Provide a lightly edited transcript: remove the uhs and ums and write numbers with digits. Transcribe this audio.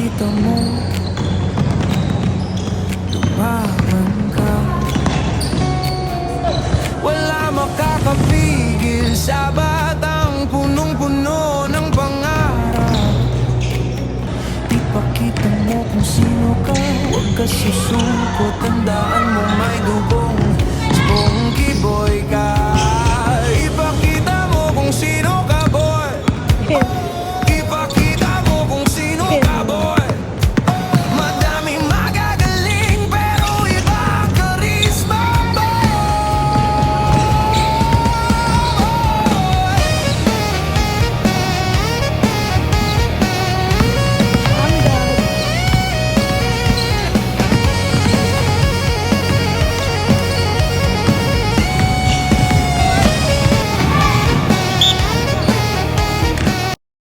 Ipakita mo, lumaban ka. Wala makakapigil sa batang punong-puno ng pangarap. Ipakita mo kung sino ka, huwag ka susuko, tandaan mo